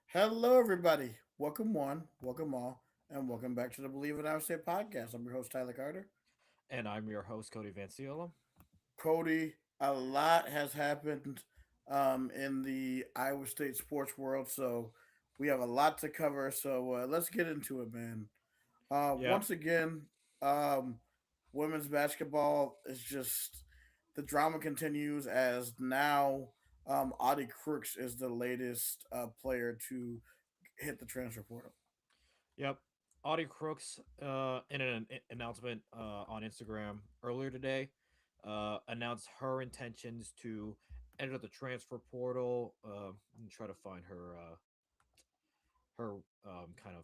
Hello, everybody. Welcome one, welcome all, and welcome back to the Believe in Our State podcast. I'm your host, Tyler Carter. And I'm your host, Cody Vanciola. Cody, a lot has happened in the Iowa State sports world, so we have a lot to cover. So let's get into it, man. Yep. Once again, um, women's basketball is just the drama continues as now Audie Crooks is the latest player to hit the transfer portal. Yep. Audie Crooks, in an announcement on Instagram earlier today, announced her intentions to enter the transfer portal. And try to find her kind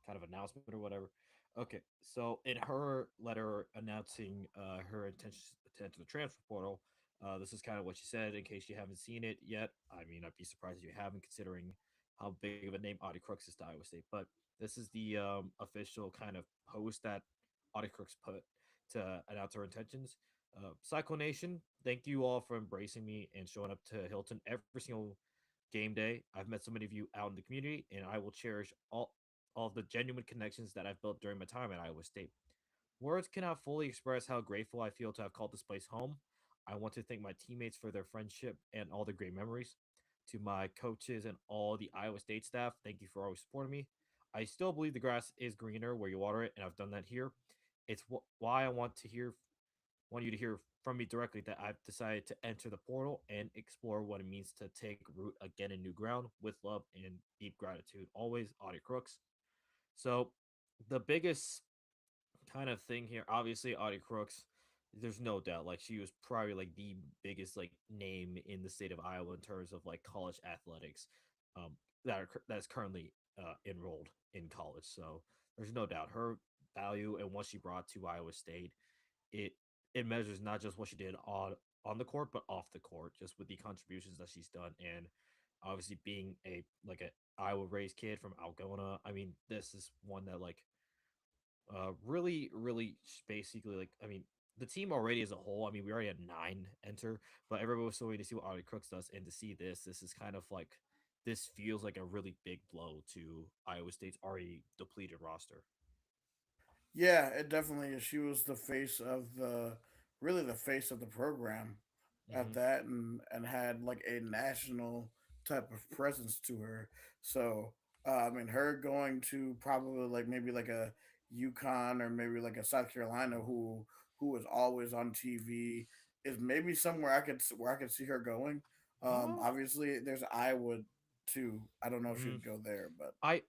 of announcement or whatever. Okay, so in her letter announcing her intentions to enter the transfer portal, this is kind of what she said. In case you haven't seen it yet, I mean, I'd be surprised if you haven't, considering how big of a name Audie Crooks is to Iowa State. But this is the official kind of post that Audie Crooks put to announce her intentions. Cyclone Nation, thank you all for embracing me and showing up to Hilton every single game day. I've met so many of you out in the community, and I will cherish all of the genuine connections that I've built during my time at Iowa State. Words cannot fully express how grateful I feel to have called this place home. I want to thank my teammates for their friendship and all the great memories. To my coaches and all the Iowa State staff, thank you for always supporting me. I still believe the grass is greener where you water it, and I've done that here. It's why I want you to hear from me directly that I've decided to enter the portal and explore what it means to take root again in new ground with love and deep gratitude. Always, Audie Crooks. So, the biggest kind of thing here, obviously, Audie Crooks. There's no doubt, like she was probably like the biggest like name in the state of Iowa in terms of like college athletics, that is currently enrolled in college. So there's no doubt her value and what she brought to Iowa State. It it measures not just what she did on the court, but off the court, just with the contributions that she's done, and obviously being a Iowa raised kid from Algona. I mean, this is one that really basically like I mean the team already as a whole. I mean, we already had 9 enter, but everybody was so waiting to see what Audie Crooks does, and to see this is kind of like this feels like a really big blow to Iowa State's already depleted roster. Yeah, it definitely is. She was the face of really the face of the program at Hmm. that, and had like a national type of presence to her. So, I mean, her going to probably like maybe like a UConn or maybe like a South Carolina who is always on TV is maybe somewhere where I could see her going. Uh, Obviously, there's Iowa too. I don't know if she mm, would go there, but I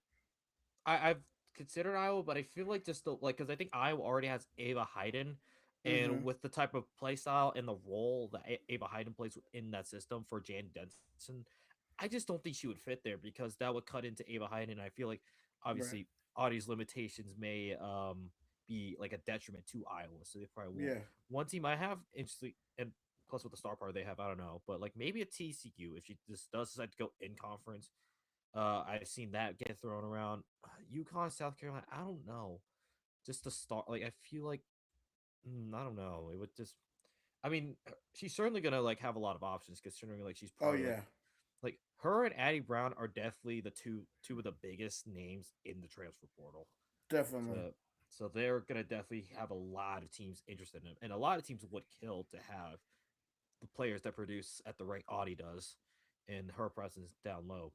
I've considered Iowa, but I feel like just the like because I think Iowa already has Ava Hayden, and hmm with the type of play style and the role that Ava Hayden plays within that system for Jan Denson, I just don't think she would fit there because that would cut into Ava Hayden. And I feel like right, obviously Audie's limitations may be like a detriment to Iowa, so they probably won't. yeah. One team I have interestingly, and plus with the star power they have, I don't know, but like maybe a TCU if she just does decide to go in conference. I've seen that get thrown around. UConn, South Carolina. I don't know. Just to start, like I feel like I don't know. It would just. I mean, she's certainly gonna like have a lot of options considering like she's Oh probably yeah, like her and Addie Brown are definitely the two of the biggest names in the transfer portal. definitely. So so they're gonna definitely have a lot of teams interested in them, and a lot of teams would kill to have the players that produce at the rate Audie does, and her presence down low.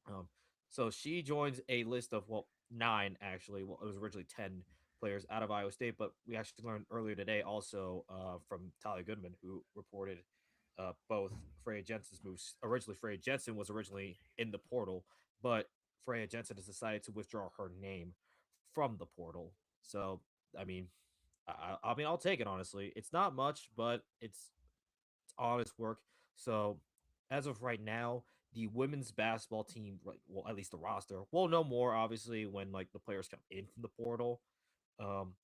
Um, so she joins a list of nine actually. Well, it was originally 10 players out of Iowa State, but we actually learned earlier today also from Talia Goodman, who reported both Freya Jensen's moves. Originally, Freya Jensen was originally in the portal, but Freya Jensen has decided to withdraw her name from the portal. So, I mean, I'll take it honestly. It's not much, but it's honest work. So, as of right now, the women's basketball team, like well, at least the roster, we'll know more obviously when like the players come in from the portal.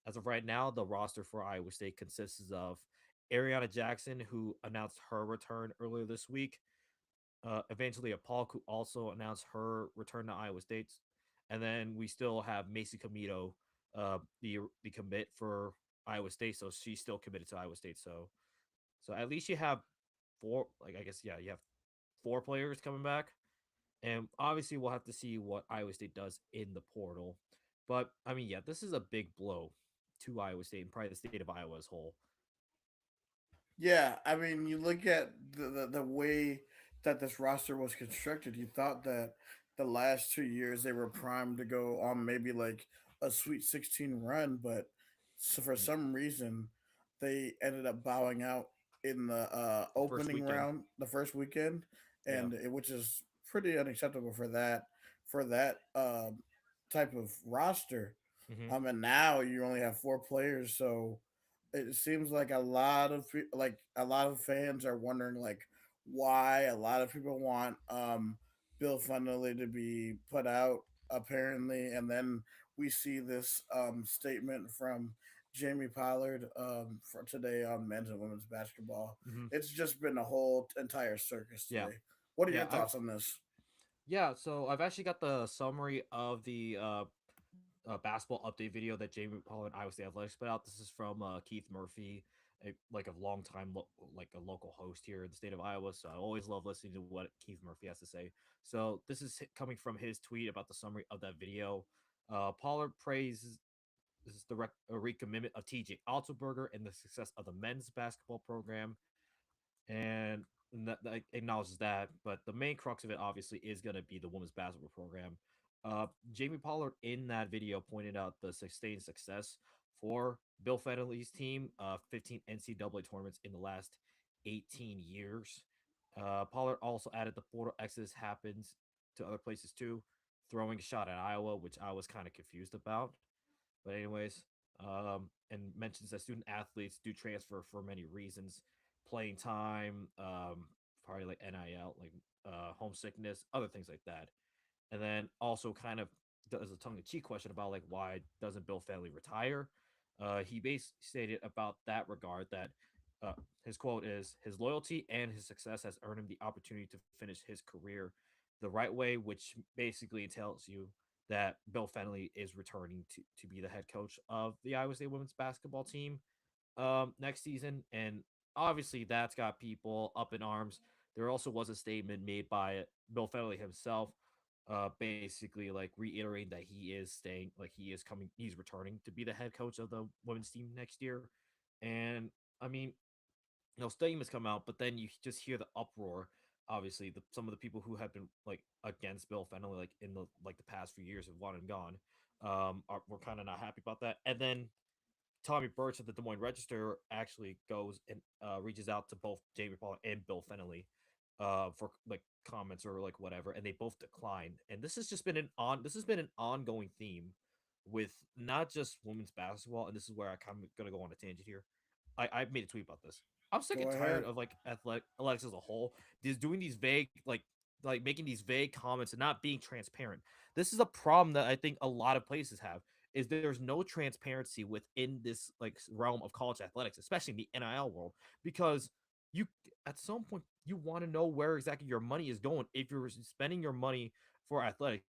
As of right now, the roster for Iowa State consists of Ariana Jackson, who announced her return earlier this week. Eventually, Paul, who also announced her return to Iowa State, and then we still have Macy Comito, the commit for Iowa State, so she's still committed to Iowa State. So So at least you have four. Like I guess yeah, you have four players coming back, and obviously we'll have to see what Iowa State does in the portal. But I mean, yeah, this is a big blow to Iowa State and probably the state of Iowa as whole. Yeah, I mean, you look at the way that this roster was constructed. You thought that the last 2 years they were primed to go on maybe like a Sweet 16 run, but so for some reason they ended up bowing out in the The first opening weekend, round, the first weekend, yeah. which is pretty unacceptable for that type of roster. Hmm. And now you only have four players, so it seems like a lot of fans are wondering like why a lot of people want Bill Funnelly to be put out apparently, and then we see this statement from Jamie Pollard for today on men's and women's basketball. Hmm. It's just been a whole entire circus Yeah, today. What are yeah. your I thoughts on this? Yeah, so I've actually got the summary of the basketball update video that Jamie Paul and Iowa State Athletics put out. This is from Keith Murphy, like a long time like a local host here in the state of Iowa. So I always love listening to what Keith Murphy has to say. So this is coming from his tweet about the summary of that video. Pollard praises this is the recommitment of TJ Altenberger and the success of the men's basketball program, and that acknowledges that. But the main crux of it, obviously, is going to be the women's basketball program. Jamie Pollard in that video pointed out the sustained success for Bill Fennelly's team, 15 NCAA tournaments in the last 18 years. Pollard also added the portal exodus happens to other places too, throwing a shot at Iowa, which I was kind of confused about. But anyways, and mentions that student athletes do transfer for many reasons: playing time, probably like NIL, like homesickness, other things like that. And then also kind of does a tongue-in-cheek question about like why doesn't Bill Family retire? He basically stated about that regard that uh, his quote is his loyalty and his success has earned him the opportunity to finish his career the right way, which basically tells you that Bill Fennelly is returning to be the head coach of the Iowa State women's basketball team next season. And obviously that's got people up in arms. There also was a statement made by Bill Fennelly himself, basically like reiterating that he is staying, like he is coming, he's returning to be the head coach of the women's team next year. And I mean, statements come out, but then you just hear the uproar. Obviously, some of the people who have been like against Bill Fennelly, like in the past few years, have wanted and gone. We're kind of not happy about that. And then Tommy Birch of the Des Moines Register actually goes and reaches out to both Jamie Paul and Bill Fennelly for like comments or like whatever, and they both declined. And this has just been this has been an ongoing theme with not just women's basketball. And this is where I kind of gonna go on a tangent here. I made a tweet about this. I'm sick Go and tired ahead. of like athletics as a whole, just doing these vague like making these vague comments and not being transparent. This is a problem that I think a lot of places have is there's no transparency within this like realm of college athletics, especially in the NIL world, because you at some point you want to know where exactly your money is going. If you're spending your money for athletics,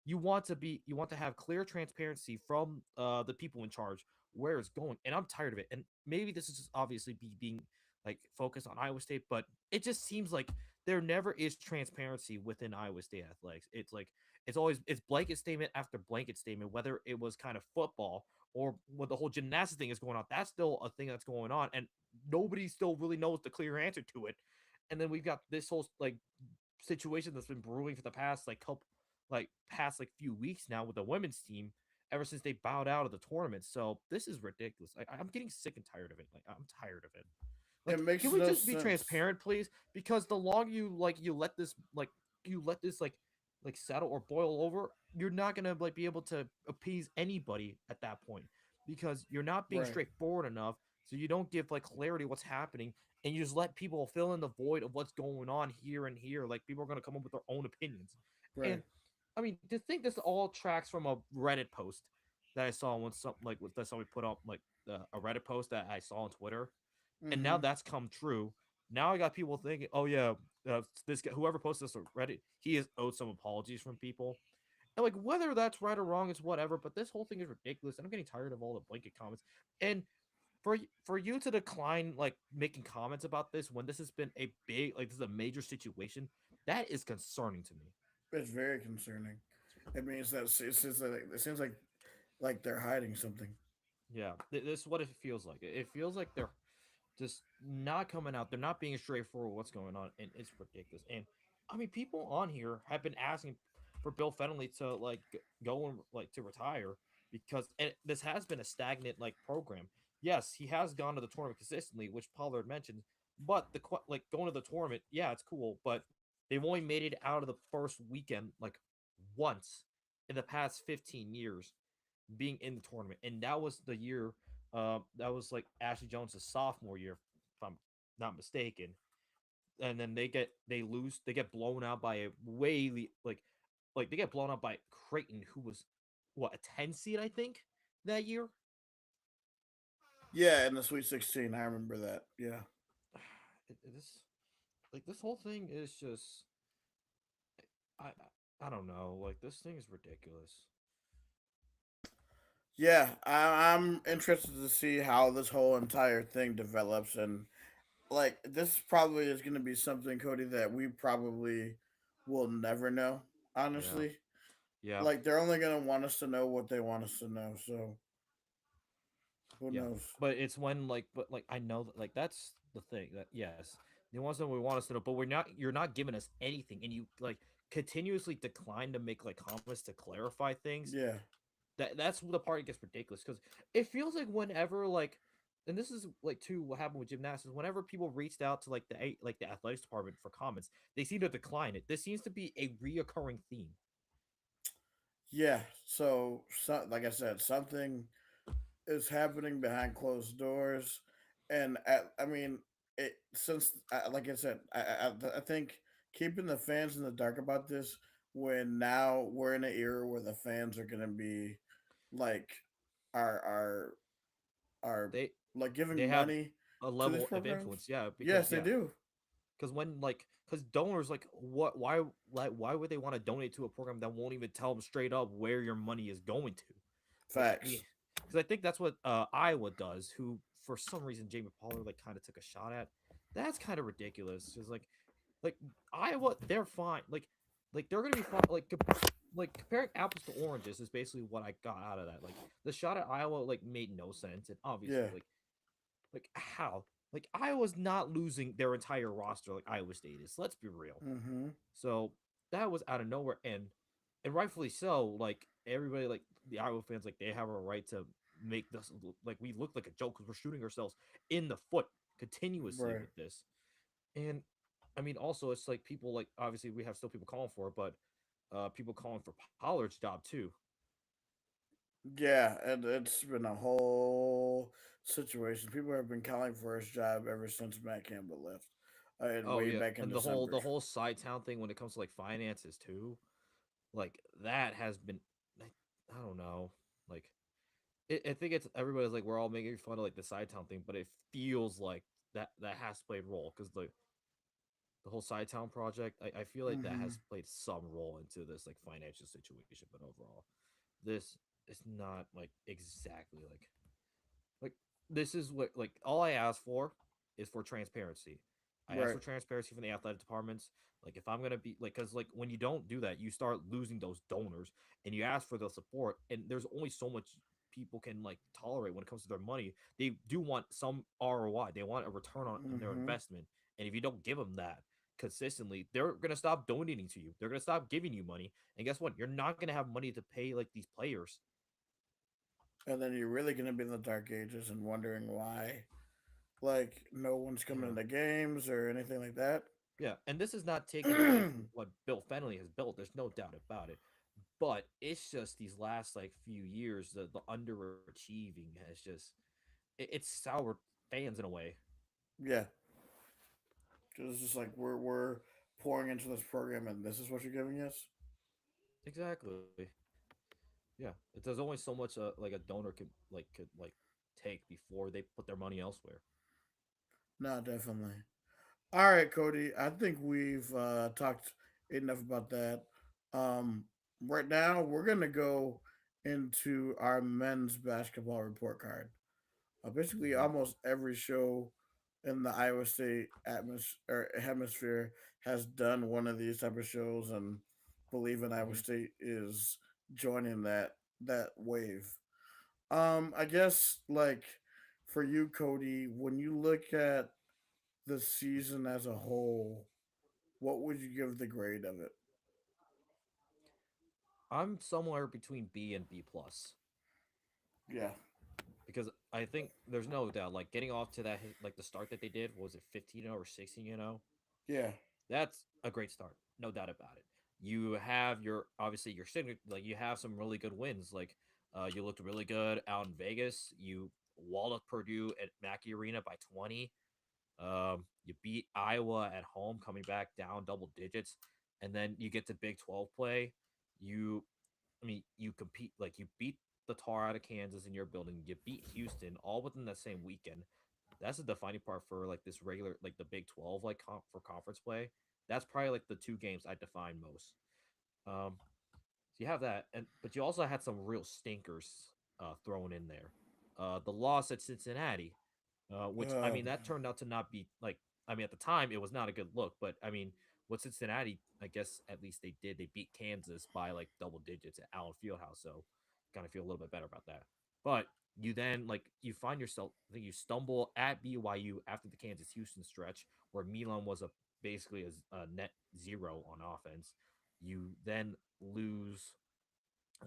you want to have clear transparency from the people in charge where it's going. And I'm tired of it. And maybe this is just obviously being like focused on Iowa State, but it just seems like there never is transparency within Iowa State athletics. It's like it's blanket statement after blanket statement, whether it was kind of football or what the whole gymnastics thing is going on. That's still a thing that's going on, and nobody still really knows the clear answer to it. And then we've got this whole like situation that's been brewing for the past past like few weeks now with the women's team ever since they bowed out of the tournament. So this is ridiculous. I'm getting sick and tired of it. Like I'm tired of it. It Like, can makes we no just be sense. transparent, please? Because the longer you let this like settle or boil over, you're not gonna like be able to appease anybody at that point because you're not being Right. straightforward enough. So you don't give like clarity what's happening, and you just let people fill in the void of what's going on here and here. Like people are gonna come up with their own opinions, Right. and I mean to think this all tracks from a Reddit post that I saw when that somebody put up like a Reddit post that I saw on Twitter, and now Mm-hmm. that's come true. Now I got people thinking, oh yeah, this guy, whoever posted this on Reddit, he has owed some apologies from people. And like whether that's right or wrong is whatever, but this whole thing is ridiculous, and I'm getting tired of all the blanket comments. And for you to decline like making comments about this when this has been a big like this is a major situation, that is concerning to me. It's very concerning. It means that it seems like they're hiding something. Yeah, this is what it feels like. It feels like they're just not coming out. They're not being straightforward with what's going on, and it's ridiculous. And I mean, people on here have been asking for Bill Fennelly to like go and like to retire because and this has been a stagnant like program. Yes, he has gone to the tournament consistently, which Pollard mentioned, but like going to the tournament, yeah, it's cool, but they've only made it out of the first weekend like once in the past 15 years being in the tournament, and that was the year. That was like Ashley Jones' sophomore year, if I'm not mistaken. And then they lose, they get blown out by a like they get blown out by Creighton, who was what a 10 seed I think that year. Yeah, in the Sweet 16, I remember that. Yeah. This like this whole thing is just I don't know, like this thing is ridiculous. Yeah, I'm interested to see how this whole entire thing develops, and like this probably is going to be something, Cody, that we probably will never know. Yeah, Honestly, yeah, like they're only going to want us to know what they want us to know. So who yeah. knows? But it's when but like I know that like that's the thing that yes, they want us to know what we want us to know, but we're not. You're not giving us anything, and you like continuously decline to make like comments to clarify things. Yeah. That's the part that gets ridiculous because it feels like whenever like, and this is like too what happened with gymnastics. Whenever people reached out to like the athletics department for comments, they seem to decline it. This seems to be a reoccurring theme. Yeah. So like I said, something is happening behind closed doors, and I mean, since like I said, I think keeping the fans in the dark about this when now we're in an era where the fans are gonna be like are are are They like they giving have money a to these level of programs. influence, yeah, because Yes, they yeah, do. because when like because donors like why would they want to donate to a program that won't even tell them straight up where your money is going to? Like I mean, Facts. because I think that's what Iowa does, who for some reason Jamie Pollard like kind of took a shot at. That's kind of ridiculous. Because like Iowa, they're fine. Like they're gonna be fine. Like comparing apples to oranges is basically what I got out of that. Like the shot at Iowa like made no sense, and obviously Yeah. like how like Iowa's not losing their entire roster like Iowa State is. Let's be real. Mm-hmm. So that was out of nowhere, and rightfully so. Like everybody, like the Iowa fans, like they have a right to make this like we look like a joke because we're shooting ourselves in the foot continuously Right. with this. And I mean, also it's like people like obviously we have still people calling for it, but people calling for Pollard's job too. Yeah, and it's been a whole situation. People have been calling for his job ever since Matt Campbell left, and Oh way yeah, back in and December. the whole side town thing when it comes to like finances too, like that has been I don't know, like I think it's everybody's like we're all making fun of like the side town thing, but it feels like that has played role because the whole side town project. I feel like that Mm-hmm. has played some role into this like financial situation, but overall, this is not like exactly like this is what like all I ask for is for transparency. I ask Right. for transparency from the athletic departments. Like if I'm gonna be like, because like when you don't do that, you start losing those donors, and you ask for the support, and there's only so much people can like tolerate when it comes to their money. They do want some ROI. They want a return on their Mm-hmm. investment, and if you don't give them that consistently, they're gonna stop donating to you. They're gonna stop giving you money, and guess what? You're not gonna have money to pay like these players. And then you're really gonna be in the dark ages and wondering why, like, no one's coming Yeah. into games or anything like that. Yeah, and this is not taken away from what Bill Fennelly has built. There's no doubt about it. But it's just these last like few years, the underachieving has just it's soured fans in a way. Yeah, because it's just like we're pouring into this program, and this is what you're giving us. Exactly. Yeah, there's only so much like a donor could like take before they put their money elsewhere. No, definitely. All right, Cody. I think we've talked enough about that. Um, right now, we're gonna go into our men's basketball report card. Basically, Hmm. almost every show in the Iowa State atmosphere hemisphere has done one of these type of shows, and Bleav in Iowa Hmm. State is joining that wave. I guess like for you, Cody, when you look at the season as a whole, what would you give the grade of it? I'm somewhere between B and B plus Yeah, because I think there's no doubt, like getting off to that like the start that they did, was it 15 or 16? yeah, That's a great start, no doubt about it. You have your obviously your signature, like you have some really good wins. Like you looked really good out in Vegas. You walled Purdue at Mackey Arena by 20. You beat Iowa at home, coming back down double digits, and then you get to Big 12 play. You, I mean, you compete like you beat the tar out of Kansas in your building. You beat Houston all within that same weekend. That's the defining part for like this regular, like the Big 12, like for conference play. That's probably like the two games I define most. Um, so you have that, and but you also had some real stinkers thrown in there. The loss at Cincinnati, which I uh, mean that turned out to not be like, I mean at the time it was not a good look, but I mean with Cincinnati, I guess at least they beat Kansas by like double digits at Allen Fieldhouse, so kind of feel a little bit better about that. But you then like you find yourself, I think you stumble at BYU after the Kansas Houston stretch where Milan was a basically a net zero on offense. You then lose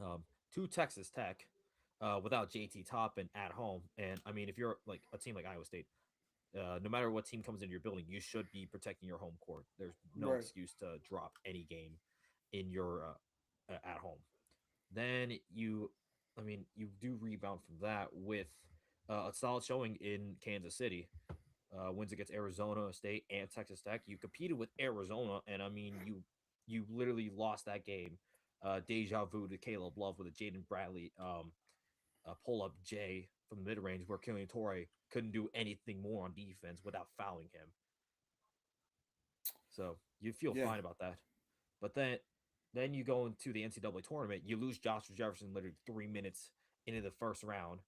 um, to Texas Tech without JT Toppin at home. And I mean, if you're like a team like Iowa State, no matter what team comes into your building, you should be protecting your home court. There's no right. excuse to drop any game in your at home. Then you, I mean, you do rebound from that with a solid showing in Kansas City. Wins against Arizona State and Texas Tech. You competed with Arizona, and I mean, you literally lost that game. Deja vu to Caleb Love with a Jaden Bradley pull up J from the mid range, where Killian Torrey couldn't do anything more on defense without fouling him. So you feel Yeah. fine about that. But then you go into the NCAA tournament, you lose Joshua Jefferson literally 3 minutes into the first round,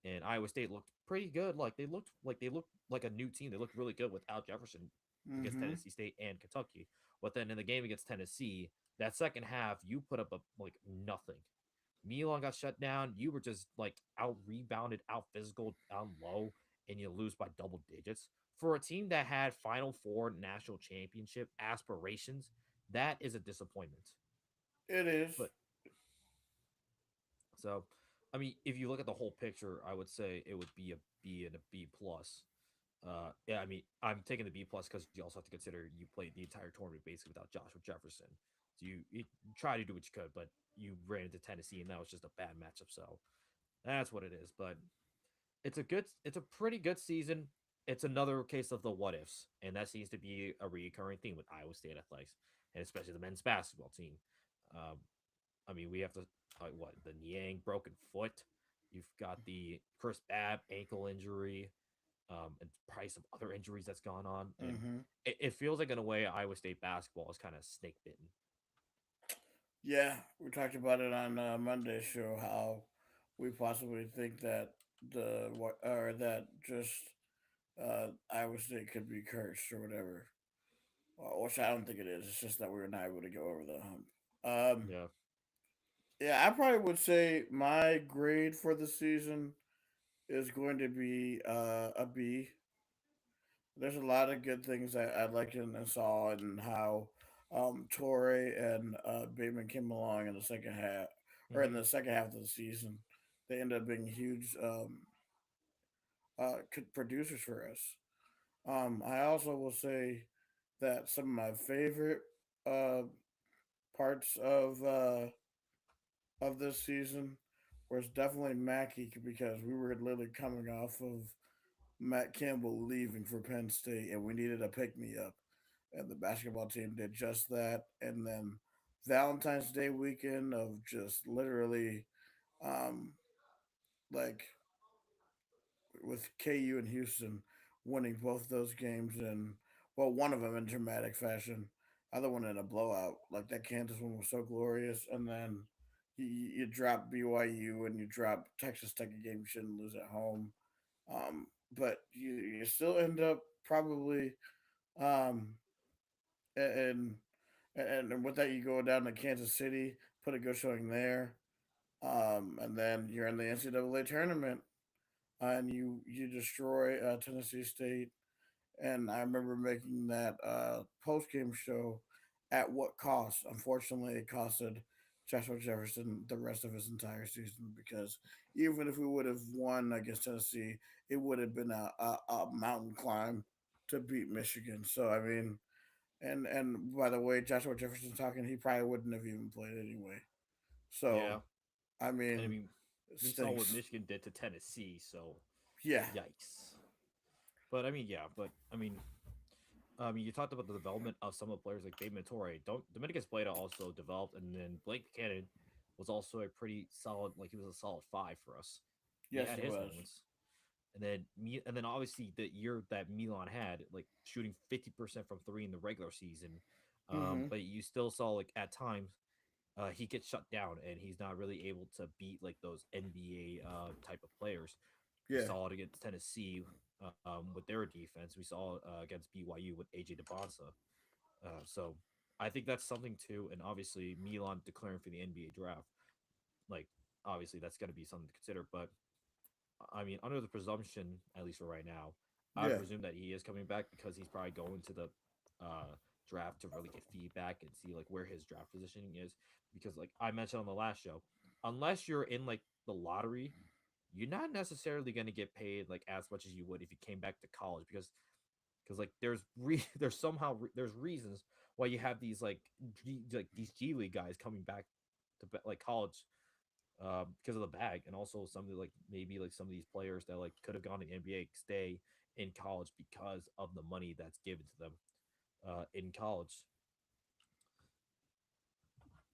and Iowa State looked pretty good. Like they looked like a new team. They looked really good without Jefferson against Mm-hmm. Tennessee State and Kentucky. But then in the game against Tennessee, that second half, you put up a like nothing. Milan got shut down. You were just like out rebounded, out physical, down low, and you lose by double digits. For a team that had Final Four national championship aspirations, that is a disappointment. It is. But so, I mean, if you look at the whole picture, I would say it would be a B and a B plus. Yeah, I mean, I'm taking the B plus because you also have to consider you played the entire tournament basically without Joshua Jefferson. So you try to do what you could, but you ran into Tennessee, and that was just a bad matchup. So that's what it is. But it's a pretty good season. It's another case of the what ifs, and that seems to be a recurring theme with Iowa State athletics, and especially the men's basketball team. Um, I mean, we have to what the Niang broken foot. You've got the Chris Babb ankle injury, and probably some other injuries that's gone on, and Mm-hmm. it feels like in a way Iowa State basketball is kind of snake bitten. Yeah, we talked about it on Monday's show how we possibly think that the what or that just Iowa State could be cursed or whatever. Well, which I don't think it is. It's just that we were not able to go over the hump. Yeah. Yeah, I probably would say my grade for the season is going to be a B. There's a lot of good things I liked and saw, and how Torrey and Bateman came along in the second half, or in Hmm. the second half of the season. They ended up being huge producers for us. I also will say that some of my favorite uh, parts of this season was definitely Mackey, because we were literally coming off of Matt Campbell leaving for Penn State, and we needed a pick me up. And the basketball team did just that. And then Valentine's Day weekend of just literally, um, like with KU and Houston winning both those games, and well, one of them in dramatic fashion, other one in a blowout. Like that Kansas one was so glorious, and then you drop BYU and you drop Texas Tech, a game you shouldn't lose at home. But you still end up probably um, and and with that you go down to Kansas City, put a good showing there, and then you're in the NCAA tournament, and you destroy Tennessee State. And I remember making that post game show. At what cost? Unfortunately, it costed Joshua Jefferson the rest of his entire season because even if we would have won against Tennessee, it would have been a mountain climb to beat Michigan. So I mean, and by the way, Joshua Jefferson talking, he probably wouldn't have even played anyway. So Yeah, I and I mean, mean, it we saw what stinks. Michigan did to Tennessee, so Yeah, yikes. But I mean, yeah, but I mean, you talked about the development of some of the players like David Torre. Don't Dominicus Bleda also developed, and then Blake Buchanan was also a pretty solid. Like he was a solid five for us. He yes, had he his was. moments, and then obviously the year that Milan had, like shooting 50% from three in the regular season, Mm-hmm. but you still saw like at times he gets shut down and he's not really able to beat like those NBA type of players. We Yeah, saw it against Tennessee with their defense. We saw against BYU with AJ DeBonsa. So I think that's something too. And obviously Milan declaring for the NBA draft, like obviously that's going to be something to consider. But I mean, under the presumption, at least for right now, I yeah, presume that he is coming back because he's probably going to the draft to really get feedback and see like where his draft positioning is. Because like I mentioned on the last show, unless you're in like the lottery, you're not necessarily going to get paid like as much as you would if you came back to college because like there's somehow there's reasons why you have these like these G League guys coming back to like college because of the bag, and also some of the, like maybe like some of these players that like could have gone to the NBA stay in college because of the money that's given to them in college.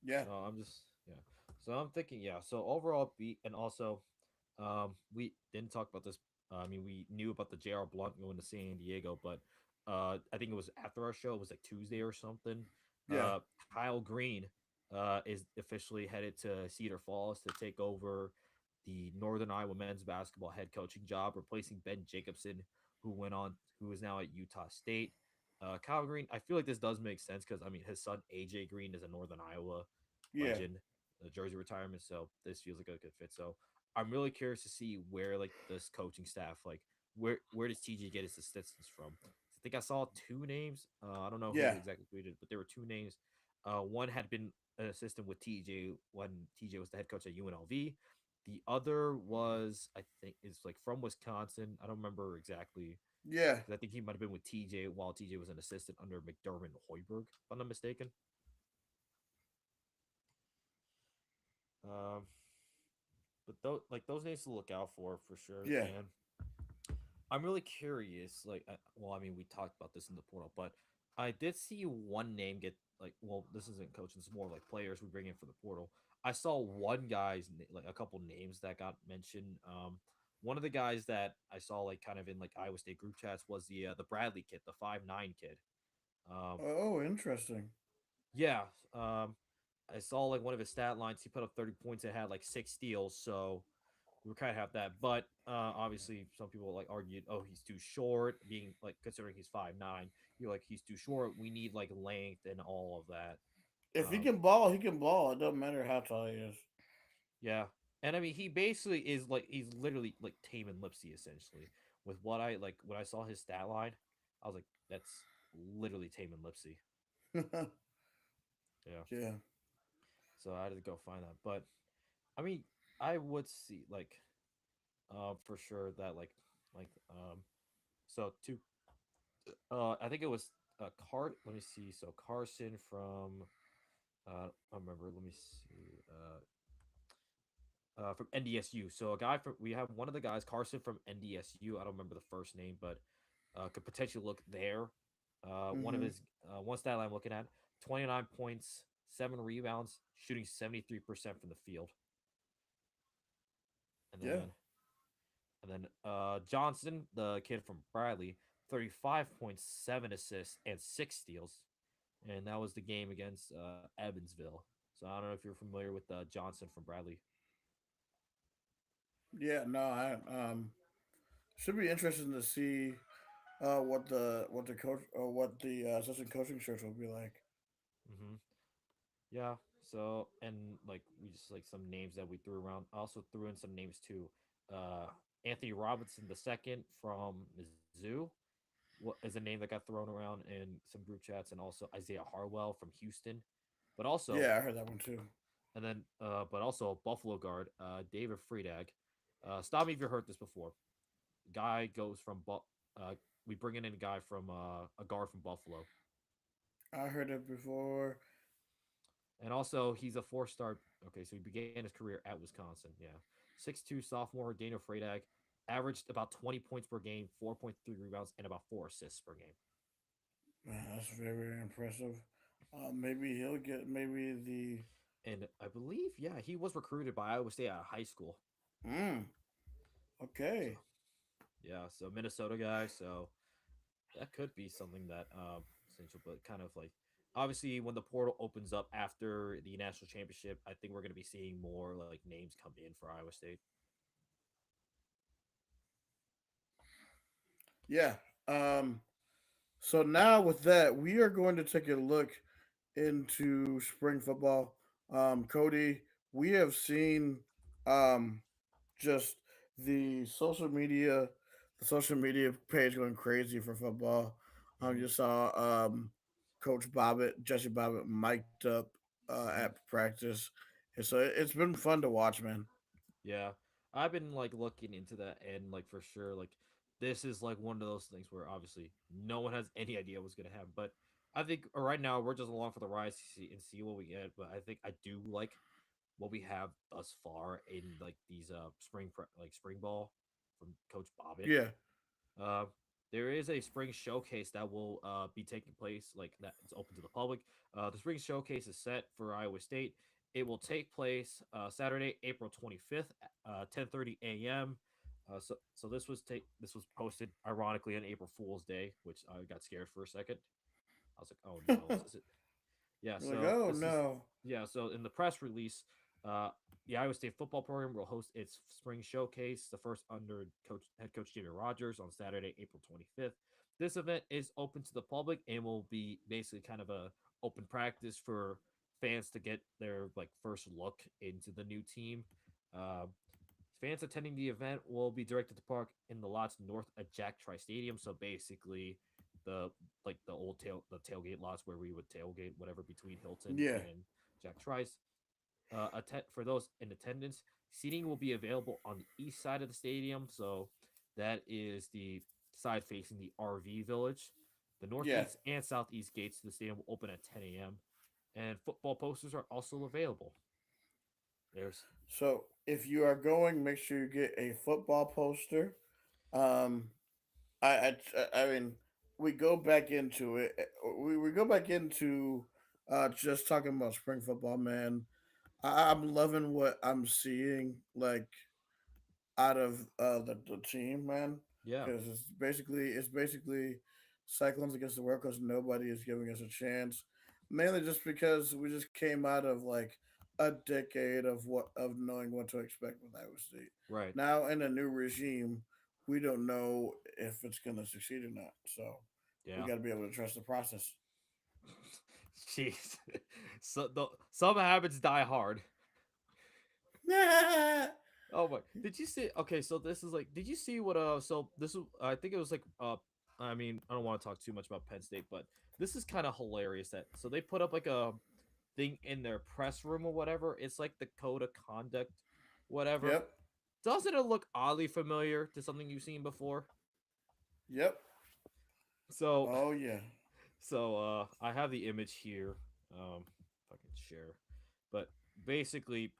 yeah, So I'm just yeah. So I'm thinking yeah. So overall beat, and also we didn't talk about this. I mean, we knew about the J.R. Blunt going to San Diego, but I think it was after our show. It was like Tuesday or something. yeah, Kyle Green is officially headed to Cedar Falls to take over the Northern Iowa men's basketball head coaching job, replacing Ben Jacobson, who is now at Utah State. Kyle Green, I feel like this does make sense because I mean his son AJ Green is a Northern Iowa yeah, legend, the jersey retirement, so this feels like a good fit. So I'm really curious to see where like this coaching staff like where does TJ get his assistants from? I think I saw two names. I don't know who yeah, exactly tweeted, but there were two names. One had been an assistant with TJ when TJ was the head coach at UNLV. The other was I think is like from Wisconsin. I don't remember exactly yeah, because I think he might have been with TJ while TJ was an assistant under McDermott Hoiberg, if I'm not mistaken. Um, but those names to look out for sure. yeah. And I'm really curious. Like, well, I mean, we talked about this in the portal, but I did see one name get like, well, this isn't coaching. It's more like players we bring in for the portal. I saw one guy's like a couple names that got mentioned. One of the guys that I saw like kind of in like Iowa State group chats was the Bradley kid, the 5'9" kid. Um, Oh, interesting. yeah. I saw like one of his stat lines. He put up 30 points and had like six steals. So we kind of have that. But obviously, some people like argued, oh, he's too short. Being like considering he's 5'9", you're like he's too short. We need like length and all of that. If he Um, can ball, he can ball. It doesn't matter how tall he is. yeah, and I mean he basically is like he's literally like Tame and Lipsy essentially. With what I like when I saw his stat line, I was like, that's literally Tame and Lipsy. Yeah. Yeah, So I had to go find that. But I mean, I would see like for sure that so two I think it was let me see. So Carson I remember, let me see. From NDSU. So a guy from we have one of the guys, Carson from NDSU. I don't remember the first name, but could potentially look there. One of mm-hmm. his one stat line I'm looking at: 29 points, 7 rebounds, shooting 73% from the field, and Yeah, then Johnson, the kid from Bradley, 35 points, 7 assists, and 6 steals, and that was the game against Evansville. So I don't know if you're familiar with Johnson from Bradley. yeah. No, Should be interesting to see what the coach or what the assistant coaching search will be like. Hmm. Yeah. So and like we just like some names that we threw around. I also threw in some names too. Uh, Anthony Robinson the second from Mizzou. What is a name that got thrown around in some group chats, and also Isaiah Harwell from Houston, but also Yeah, I heard that one too. but also a Buffalo guard, David Friedag. Stop me if you heard this before. Guy goes from we bring in a guy from a guard from Buffalo, I heard it before. and also he's a four-star. Okay, so he began his career at Wisconsin. Yeah, 6'2" sophomore Daniel Friedag averaged about 20 points per game, 4.3 rebounds, and about 4 assists per game. Man, that's very, very impressive. Maybe he'll get maybe the. And I believe, yeah, he was recruited by Iowa State out of high school. Mm, So okay. yeah, so Minnesota guy. So that could be something that essential, but kind of like obviously when the portal opens up after the national championship, I think we're going to be seeing more like names come in for Iowa State. Yeah. Um. So now with that, we are going to take a look into spring football. Cody, we have seen um just the social media, the social media page going crazy for football. Hmm. You saw Coach Bobbitt, Jesse Bobbitt, mic'd up Hmm. at practice, and so it's been fun to watch, man. Yeah, I've been like looking into that, and like for sure, like this is like one of those things where obviously no one has any idea what's going to happen, but I think right now we're just along for the ride to see what we get. But I think I do like what we have thus far in like these like spring ball from Coach Bobbitt. Yeah, Uh, there is a spring showcase that will be taking place, like that it's open to the public. The spring showcase is set for Iowa State. It will take place Saturday, April 25th, 10:30 a.m. So this was posted ironically on April Fool's Day, which I got scared for a second. I was like, oh no, is you're this it? Yeah, like, so oh this is no, yeah, so in the press release, uh the Iowa State football program will host its spring showcase, the first under head coach Jimmy Rogers on Saturday, April 25th. This event is open to the public and will be basically kind of a open practice for fans to get their like first look into the new team. Uh, Fans attending the event will be directed to park in the lots north of Jack Tri Stadium. So basically, the the old the tailgate lots where we would tailgate whatever between Hilton yeah. and Jack Trice. For those in attendance, seating will be available on the east side of the stadium. So that is the side facing the RV Village. The Yeah. northeast and southeast gates to the stadium will open at 10 a.m. And football posters are also available. There's So if you are going, make sure you get a football poster. Um, I mean, we go back into it. We go back into just talking about spring football, man. I'm loving what I'm seeing, like out of the team, man. yeah, Because it's basically Cyclones against the world because nobody is giving us a chance. Mainly just because we just came out of like a decade of knowing what to expect with Iowa State. right. Now in a new regime, we don't know if it's gonna succeed or not. So we Yeah. got to be able to trust the process. Jeez. Some habits die hard. Oh my. Did you see okay, so this is like did you see what so this is I think it was like I mean, I don't want to talk too much about Penn State, but this is kind of hilarious that so they put up like a thing in their press room or whatever. It's like the code of conduct whatever. Yep. Doesn't it look oddly familiar to something you've seen before? Yep. So Oh yeah. I have the image here. If I can share. But basically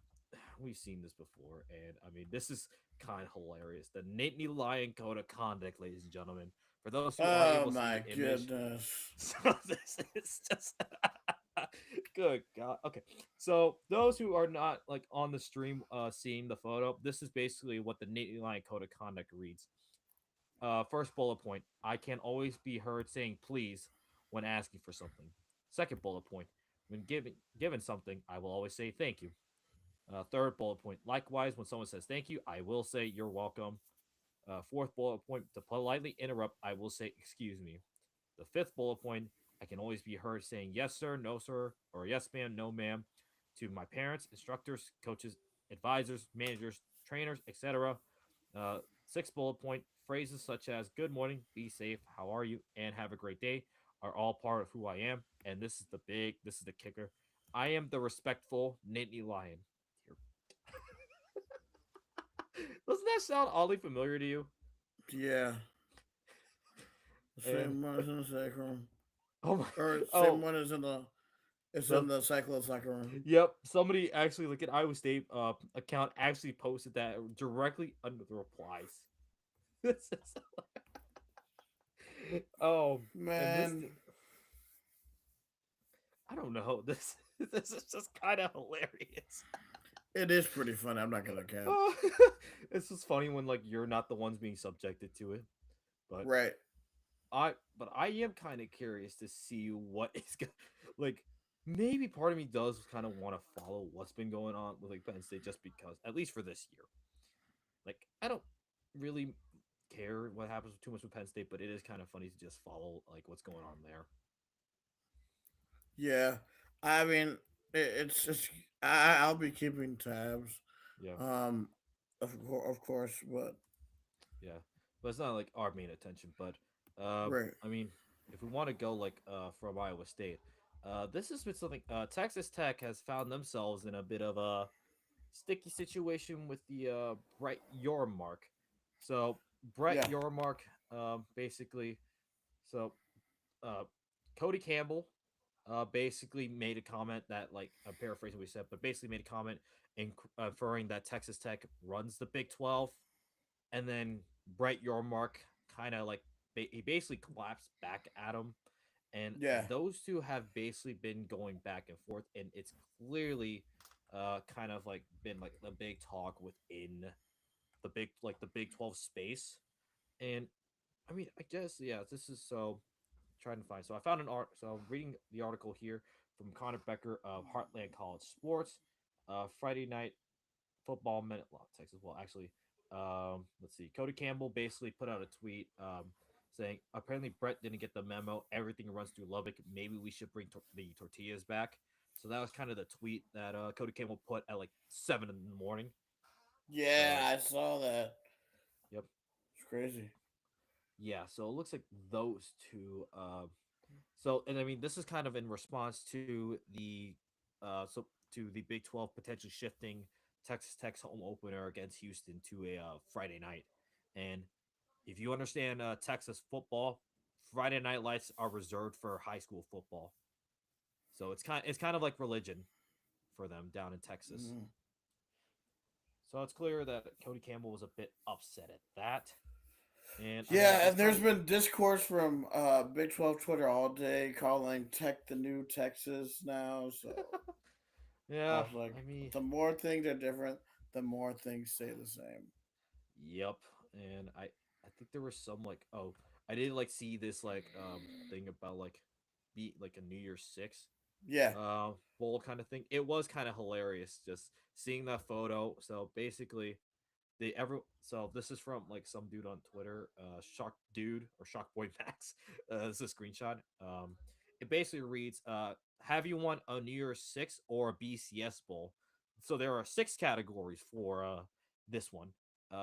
we've seen this before, and I mean this is kind of hilarious. The Nittany Lion Code of Conduct, ladies and gentlemen. For those who aren't Oh able to see my the image, goodness. so this is just good God. Okay, so those who are not like on the stream, seeing the photo, this is basically what the Nittany Lion Code of Conduct reads. First bullet point: I can always be heard saying please when asking for something. Second bullet point: when given something, I will always say thank you. Third bullet point: likewise, when someone says thank you, I will say you're welcome. Fourth bullet point, to politely interrupt, I will say, excuse me. The fifth bullet point, I can always be heard saying yes, sir, no, sir, or yes, ma'am, no, ma'am, to my parents, instructors, coaches, advisors, managers, trainers, etc. Sixth bullet point, phrases such as good morning, be safe, how are you, and have a great day are all part of who I am. And this is the kicker. I am the respectful Nittany Lion. Doesn't that sound oddly familiar to you? Yeah, the And same one is in the sack room, oh my, or same oh one is in the it's the in the Cyclones locker room. yep, somebody actually like an Iowa State account actually posted that directly under the replies. This is- oh, and this Man, I don't know. This is just kind of hilarious. it is pretty funny. I'm not gonna cap. Oh, it's just funny when like you're not the ones being subjected to it, but Right. I am kind of curious to see what is like. Maybe part of me does kind of want to follow what's been going on with like Penn State just because, at least for this year. Like I don't really care what happens too much with Penn State, but it is kind of funny to just follow like what's going on there. Yeah. I mean, it's just I'll be keeping tabs. Yeah, Um, of course, but yeah, but it's not like our main attention. But right. I mean, if we want to go like from Iowa State, this has been something. Texas Tech has found themselves in a bit of a sticky situation with the Brett Yormark. So Brett Yeah. Yormark, basically, so uh, Cody Campbell basically made a comment that, like, I'm paraphrasing what he said, but basically made a comment inferring that Texas Tech runs the Big 12, and then Brett Yormark kind of like he basically collapsed back at him, and Yeah. those two have basically been going back and forth, and it's clearly kind of like been like the big talk within the Big 12 space, and I mean I guess yeah this is so trying to find. So I found an art. So I'm reading the article here from Connor Becker of Heartland College Sports. Friday night football minute. Well, Texas. Well, actually, let's see. Cody Campbell basically put out a tweet saying apparently Brett didn't get the memo. Everything runs through Lubbock. Maybe we should bring the tortillas back. So that was kind of the tweet that Cody Campbell put at like 7 in the morning. Yeah, Uh, I saw that. yep. It's crazy. Yeah. So it looks like those two. So, and I mean, this is kind of in response to to the Big 12 potentially shifting Texas Tech's home opener against Houston to a Friday night. And if you understand Texas football, Friday night lights are reserved for high school football. So it's kind of like religion for them down in Texas. Mm. So it's clear that Cody Campbell was a bit upset at that. And I mean, Yeah, as and far there's as been discourse from Big 12 Twitter all day calling Tech the new Texas now. So I yeah, was like, I mean, the more things are different, the more things stay the same. yep. And I think there was some like I did like see this like thing about like be like a New Year's Six Yeah, bowl kind of thing. It was kind of hilarious just seeing that photo. So basically so this is from like some dude on Twitter, Shock Dude or Shock Boy Max. This is a screenshot. It basically reads, have you won a New Year's Six or a BCS bowl? So there are six categories for this one.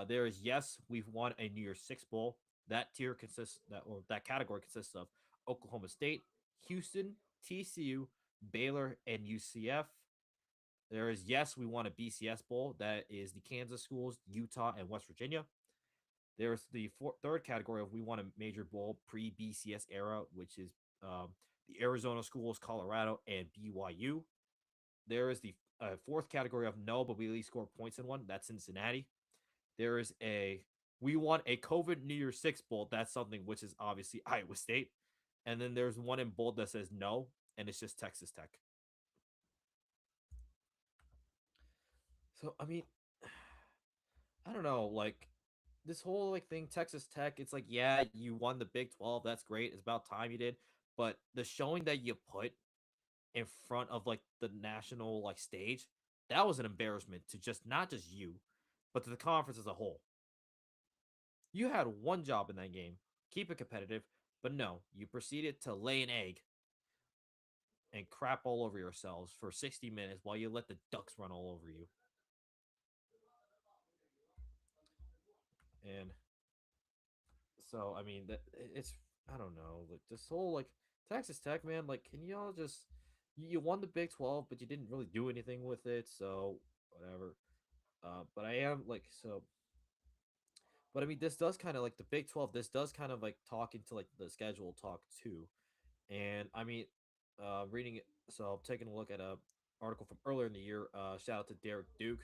There is yes, we've won a New Year's Six bowl. That category consists of Oklahoma State, Houston, TCU, Baylor, and UCF. There is yes, we won a BCS bowl. That is the Kansas schools, Utah, and West Virginia. There's the third category of we won a major bowl pre BCS era, which is the Arizona schools, Colorado, and BYU. There is the fourth category of no, but we at least scored points in one. That's Cincinnati. There is a we won a COVID New Year's Six bowl. That's something which is obviously Iowa State. And then there's one in bold that says no, and it's just Texas Tech. So I mean, I don't know, like this whole like thing, Texas Tech. It's like, yeah, you won the Big 12. That's great. It's about time you did. But the showing that you put in front of like the national like stage, that was an embarrassment to just not just you, but to the conference as a whole. You had one job in that game, keep it competitive, but no, you proceeded to lay an egg and crap all over yourselves for 60 minutes while you let the ducks run all over you. And so, I mean, it's I don't know, like this whole like Texas Tech, man. Like, can y'all just you won the Big 12, but you didn't really do anything with it, so whatever. But I am like so. But I mean, this does kind of like the Big 12. This does kind of like talk into like the schedule talk too. And I mean, reading it. So I'm taking a look at a article from earlier in the year. Shout out to Derek Duke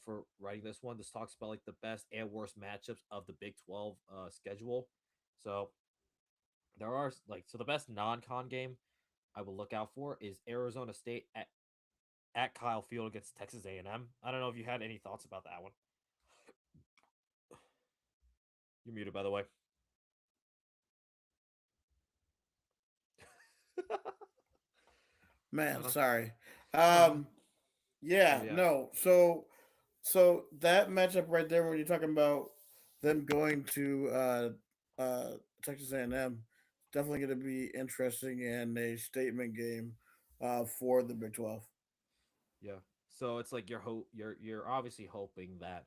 for writing this one. This talks about like the best and worst matchups of the Big 12 schedule. So there are like so the best non-con game I will look out for is Arizona State at Kyle Field against Texas A&M. I don't know if you had any thoughts about that one. You're muted, by the way. Man, uh-huh. sorry. Uh-huh. Um, So yeah, yeah, no. So that matchup right there, when you're talking about them going to Texas A&M, definitely going to be interesting and a statement game for the Big 12. yeah. So it's like you're obviously hoping that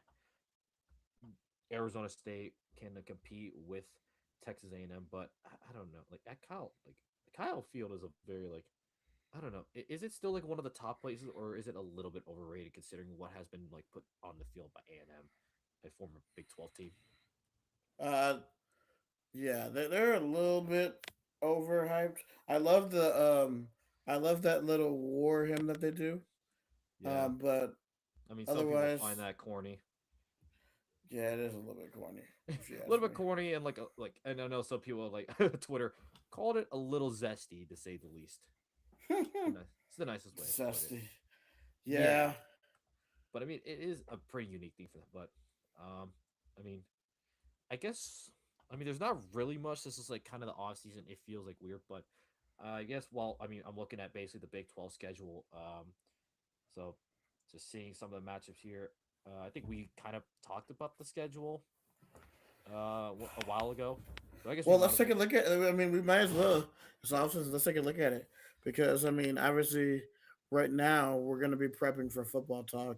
Arizona State can compete with Texas A&M, but I don't know. Like at Kyle Field is a very like I don't know. Is it still like one of the top places, or is it a little bit overrated considering what has been like put on the field by A&M, a former Big 12 team? Uh, yeah, they're a little bit overhyped. I love I love that little war hymn that they do. Yeah, But I mean some people find otherwise, that corny, yeah, it is a little bit corny a if you ask little me. bit corny, and like, and I know some people like Twitter called it a little zesty to say the least. It's the nicest way to put it. Zesty. Yeah, Yeah. but I mean it is a pretty unique thing for them. But um, I mean I guess I mean there's not really much. This is like kind of the off season. It feels like weird, but I guess well I mean I'm looking at basically the Big 12 schedule. So just seeing some of the matchups here. I think we kind of talked about the schedule a while ago. So I guess we Well, might let's as take well. a look at. I mean, we might as well. It's options. Let's take a look at it because I mean, obviously, right now we're going to be prepping for football talk,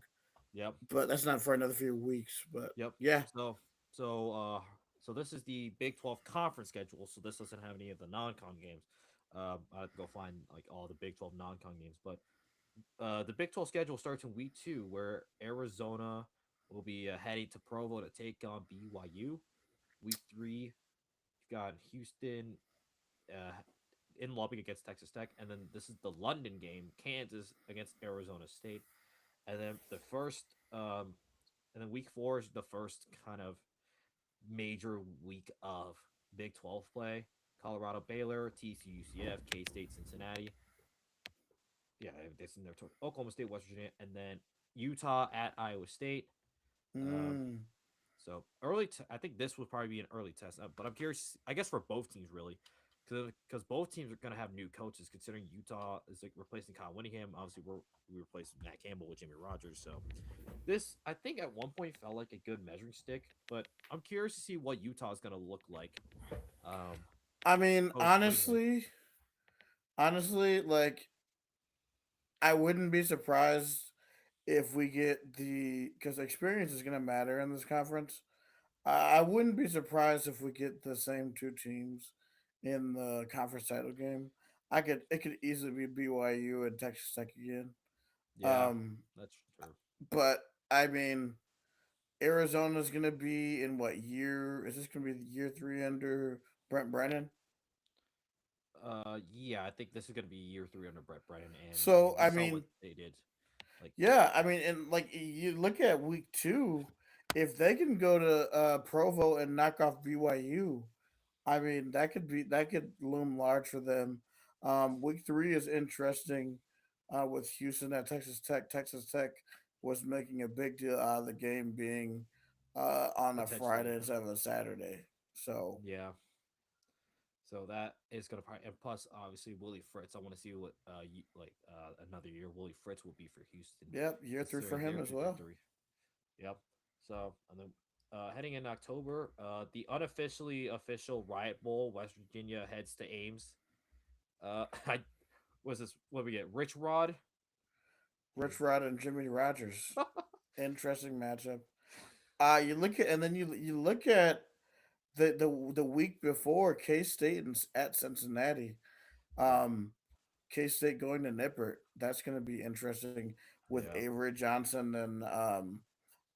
Yep. but that's not for another few weeks. But Yep. yeah, So so uh so this is the Big 12 conference schedule. So this doesn't have any of the non-con games. I have to go find like all the Big 12 non-con games, but the Big 12 schedule starts in week 2, where Arizona will be heading to Provo to take on BYU. Week 3, you've got Houston uh, in Lubbock against Texas Tech, and then this is the London game, Kansas against Arizona State, and then and then week 4 is the first kind of major week of Big 12 play. Colorado Baylor, TCU UCF, K State Cincinnati. Yeah, this in there. Oklahoma State, West Virginia, and then Utah at Iowa State. Um, mm. so early, I think this would probably be an early test, but I'm curious. I guess for both teams, really, because both teams are going to have new coaches. Considering Utah is like replacing Kyle Whittingham, obviously we replaced Matt Campbell with Jimmy Rogers. So this, I think, at one point felt like a good measuring stick. But I'm curious to see what Utah is going to look like um, I mean, post Whittingham. honestly, like I wouldn't be surprised if we get the because experience is going to matter in this conference. I wouldn't be surprised if we get the same two teams in the conference title game. I could it could easily be BYU and Texas Tech again. Yeah, Um, that's true. but I mean, Arizona's gonna be in what year? Is this gonna be year 3 under Brent Brennan? Yeah, I think this is going to be year 3 under Brett Brennan, and I mean So we I saw what mean, they did. Like, yeah, I mean, and like you look at week 2, if they can go to Provo and knock off BYU, I mean, that could loom large for them. Week 3 is interesting with Houston at Texas Tech. Texas Tech was making a big deal out of the game being on a potentially, Friday instead of a Saturday. So, yeah. So that is gonna probably, and plus obviously Willie Fritz. I want to see what another year Willie Fritz will be for Houston, yep, year 3 for considering him their as well. trajectory. Yep. So and then Heading in October, the unofficially official Riot Bowl, West Virginia heads to Ames. I was this what we get? Rich Rod. Rich Rod and Jimmy Rogers. Interesting matchup. You look at and then you look at the week before K State and at Cincinnati. Um, K State going to Nippert. That's going to be interesting with Yeah, Avery Johnson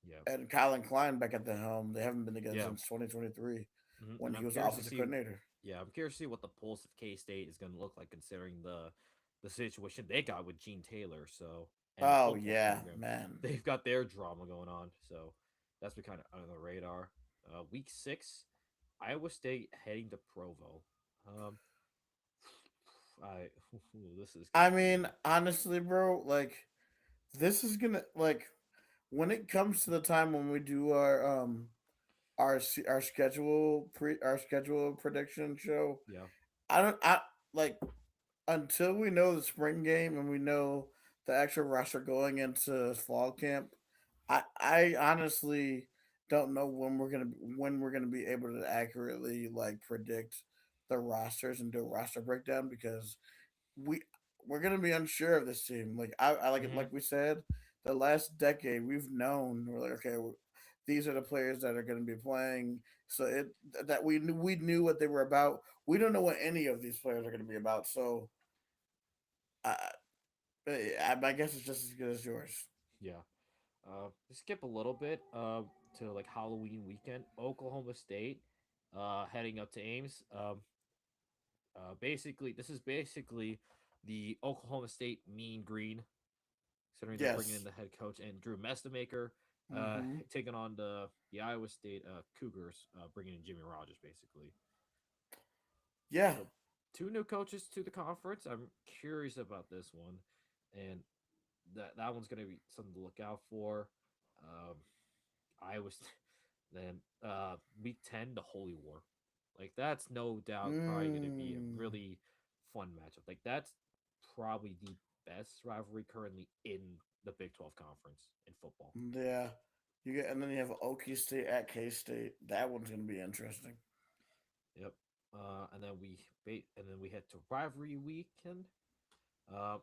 yeah, and Colin Klein back at the helm. They haven't been together yeah. since 2023 And when he I'm was curious to offensive see. coordinator. Yeah, I'm curious to see what the pulse of K State is going to look like, considering the situation they got with Gene Taylor. So, and the Oh football yeah, program, man. they've got their drama going on. So that's been kind of under the radar. Week 6, Iowa State heading to Provo. Um, I this is I gonna mean, be honestly, bro, like this is gonna like when it comes to the time when we do our schedule prediction show. yeah. I like until we know the spring game and we know the actual roster going into fall camp. I honestly don't know when we're gonna be able to accurately like predict the rosters and do a roster breakdown because we we're gonna be unsure of this team. Like I like it Hmm. like we said, the last decade we've known we're like okay, these are the players that are gonna be playing. So it that we knew what they were about. We don't know what any of these players are gonna be about. So I, my guess is just as good as yours. Yeah. Skip a little bit to like Halloween weekend. Oklahoma State heading up to Ames. Basically, this is basically the Oklahoma State Mean Green, considering they're bringing in Yes. the head coach and Drew Mestamaker, Mm-hmm. taking on the Iowa State Cougars, bringing in Jimmy Rogers, basically. Yeah. So, two new coaches to the conference. I'm curious about this one, and that one's going to be something to look out for. Um, Iowa, then week 10, the Holy War. Like that's no doubt probably going to be a Mm. really fun matchup. Like that's probably the best rivalry currently in the Big 12 conference in football. Yeah. You get and then you have Okie State at K State. That one's gonna be interesting. Yep. And then we head to rivalry weekend. Uh,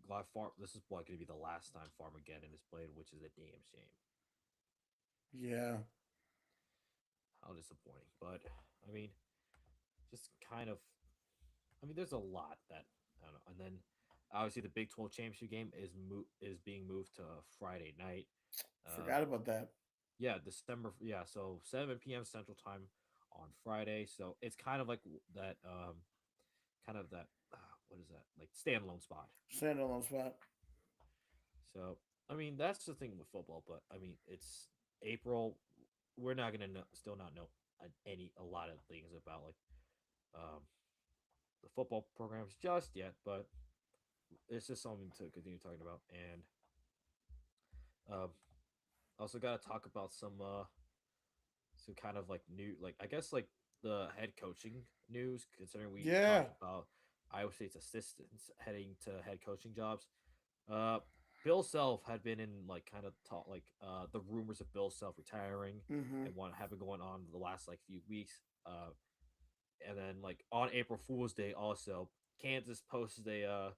Glad Farm. This is going to be the last time Farmageddon is played, which is a damn shame. Yeah. How disappointing. But I mean, just kind of. I mean, there's a lot that I don't know. And then obviously the Big 12 championship game is being moved to Friday night. Uh, Forgot about that. yeah, December. Yeah, so 7 p.m. Central Time on Friday. So it's kind of like that. Kind of that. What is that? Like standalone spot. Standalone spot. So I mean, that's the thing with football. But I mean, it's April. We're not gonna know, still not know a lot of things about like um, the football programs just yet. But it's just something to continue talking about. And um, also got to talk about some kind of like new, like I guess like the head coaching news, considering we Yeah. talked about Iowa State's assistants heading to head coaching jobs. Uh, Bill Self had been in like kind of talk like the rumors of Bill Self retiring Mm-hmm. and what have been going on the last like few weeks. And then like on April Fool's Day, also Kansas posted a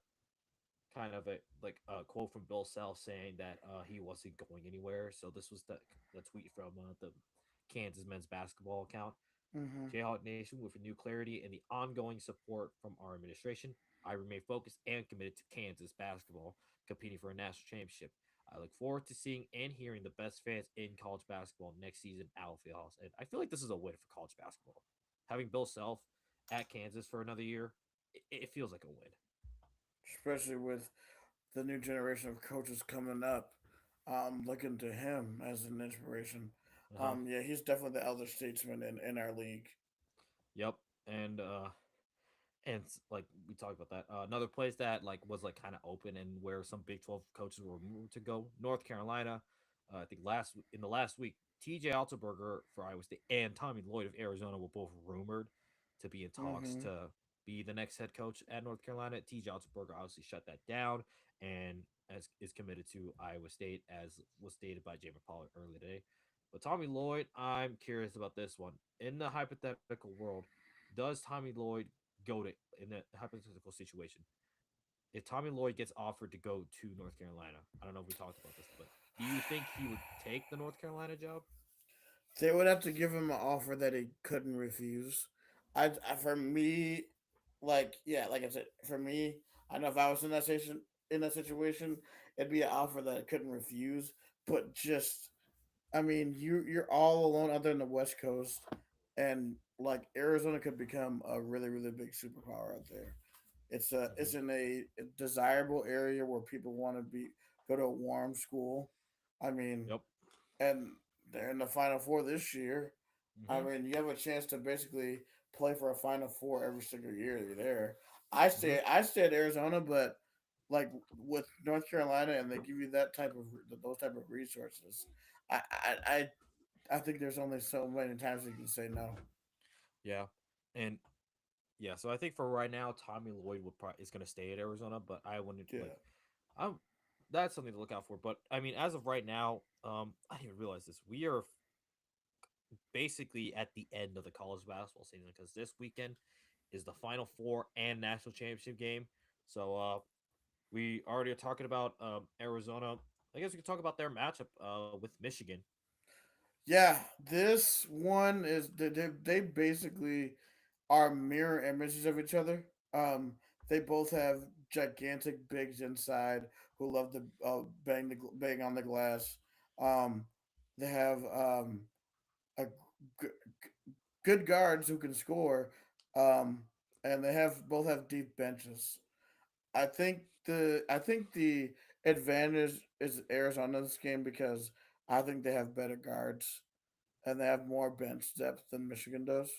kind of a like a quote from Bill Self saying that he wasn't going anywhere. So this was the tweet from the Kansas men's basketball account. Mm-hmm. Jayhawk Nation, with new clarity and the ongoing support from our administration, I remain focused and committed to Kansas basketball, competing for a national championship. I look forward to seeing and hearing the best fans in college basketball next season at Alpha House. And I feel like this is a win for college basketball. Having Bill Self at Kansas for another year, it feels like a win. Especially with the new generation of coaches coming up. Looking to him as an inspiration. Uh huh. Yeah, he's definitely the elder statesman in our league. Yep. And like we talked about that. Another place that like was like kind of open and where some Big 12 coaches were moved to go. North Carolina. I think in the last week, T.J. Altenberger for Iowa State and Tommy Lloyd of Arizona were both rumored to be in talks Mm-hmm. to be the next head coach at North Carolina. T.J. Altenberger obviously shut that down and as is committed to Iowa State, as was stated by Jay McPollard earlier today. But Tommy Lloyd, I'm curious about this one. In the hypothetical world, does Tommy Lloyd go to in a hypothetical situation? If Tommy Lloyd gets offered to go to North Carolina, I don't know if we talked about this, but do you think he would take the North Carolina job? They would have to give him an offer that he couldn't refuse. For me, like yeah, like I said, for me, I know if I was in that situation, it'd be an offer that I couldn't refuse. But just, I mean, you're all alone other than the West Coast, and like Arizona could become a really really big superpower out there. It's Hmm. in a desirable area where people want to be go to a warm school. I mean, Yep. and they're in the Final Four this year. I Hmm. mean, you have a chance to basically play for a Final Four every single year you're there. Hmm. I stay at Arizona, but like with North Carolina, and they give you that type of those type of resources. I I I, I think there's only so many times you can say no. Yeah. And yeah, so I think for right now, Tommy Lloyd would probably is going to stay at Arizona, but I wouldn't like. Yeah. I'm that's something to look out for. But I mean, as of right now, I didn't realize this. We are basically at the end of the college basketball season because this weekend is the Final Four and national championship game. So we already are talking about Arizona. I guess we could talk about their matchup with Michigan. Yeah, this one is they basically are mirror images of each other. They both have gigantic bigs inside who love to bang on the glass. Um, they have a g- good guards who can score, um, and they have both have deep benches. I think the advantage is Arizona's game because I think they have better guards and they have more bench depth than Michigan does.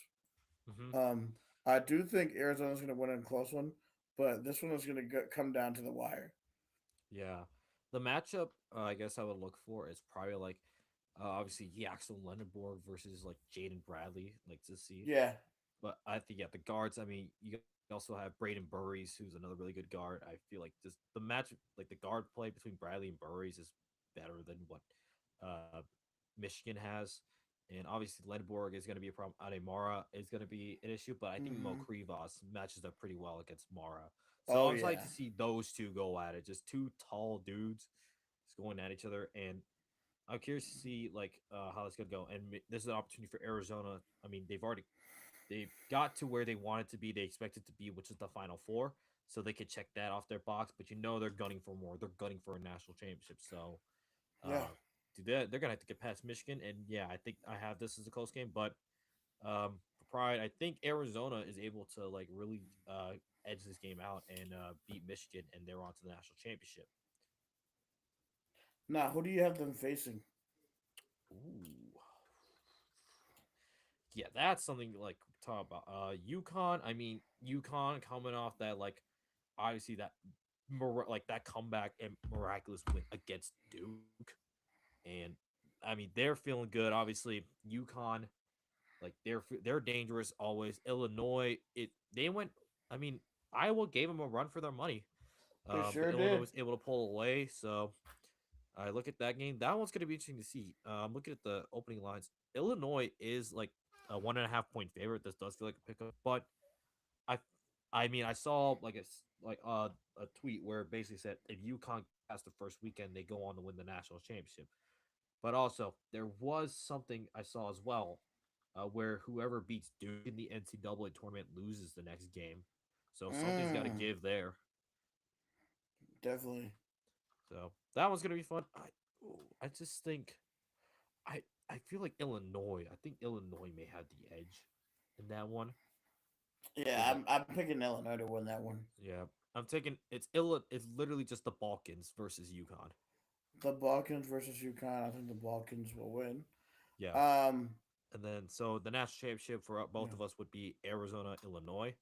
Hmm. Um, I do think Arizona's going to win in a close one, but this one is going to come down to the wire. Yeah, the matchup I guess I would look for is probably like obviously Yaxel Lenneborg versus like Jaden Bradley, like to see. Yeah. But I think yeah, the guards. I mean, you also have Braden Burries, who's another really good guard. I feel like just the match, like the guard play between Bradley and Burries, is better than what uh, Michigan has. And obviously, Lenborg is going to be a problem. Ademara is going to be an issue, but I think Mo Mm-hmm. Krivas matches up pretty well against Mara. So Oh I'm excited yeah. to see those two go at it. Just two tall dudes just going at each other, and I'm curious to see like how this could go. And this is an opportunity for Arizona. I mean, they got to where they wanted to be. They expected to be, which is the Final Four, so they could check that off their box. But you know they're gunning for more. They're gunning for a national championship. So, Yeah. uh, they're gonna have to get past Michigan. And yeah, I think I have this as a close game. But for pride, I think Arizona is able to like really edge this game out and beat Michigan, and they're on to the national championship. Now, who do you have them facing? Ooh, yeah, that's something like talk about. UConn. I mean, UConn coming off that like obviously that like that comeback and miraculous win against Duke, and I mean they're feeling good. Obviously, UConn like they're dangerous always. Illinois, they went. I mean, Iowa gave them a run for their money, They but sure Illinois did. was able to pull away. So I look at that game. That one's going to be interesting to see. I'm looking at the opening lines. Illinois is like a 1.5 point favorite. This does feel like a pickup, but I, I mean, I saw like a tweet where it basically said if UConn gets past the first weekend, they go on to win the national championship. But also there was something I saw as well, where whoever beats Duke in the NCAA tournament loses the next game. So something's got to Mm, give there. definitely. So that one's gonna be fun. I just think I I feel like Illinois. I think Illinois may have the edge in that one Yeah, because like I'm picking Illinois to win that one. yeah, I'm taking it's literally just the Balkans versus UConn. The Balkans versus UConn. I think the Balkans will win. Yeah, Um, and then so the national championship for yeah. both of us would be Arizona, Illinois,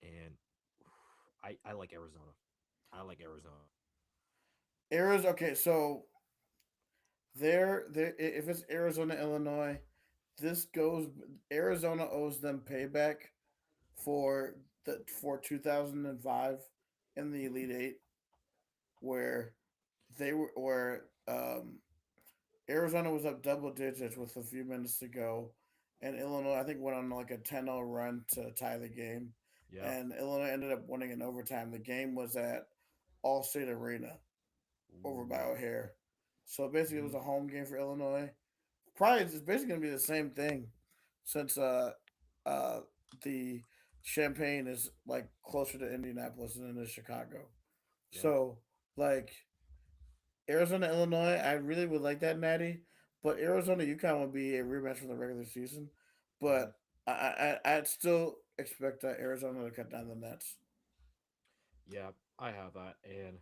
and I like Arizona. I like Arizona. Arizona. Okay, so there. If it's Arizona, Illinois, this goes. Arizona owes them payback for the for 2005 in the Elite Eight, where they were where Arizona was up double digits with a few minutes to go, and Illinois I think went on like a 10-0 run to tie the game, Yeah. and Illinois ended up winning in overtime. The game was at Allstate Arena over by Ooh. O'Hare, so basically it Mm-hmm. was a home game for Illinois. Probably it's basically gonna be the same thing, since uh the Champaign is like closer to Indianapolis than it is Chicago. Yeah. So like Arizona, Illinois, I really would like that natty, but Arizona, UConn would be a rematch from the regular season. Mm-hmm. But I'd still expect Arizona to cut down the nets. Yeah, I have that, and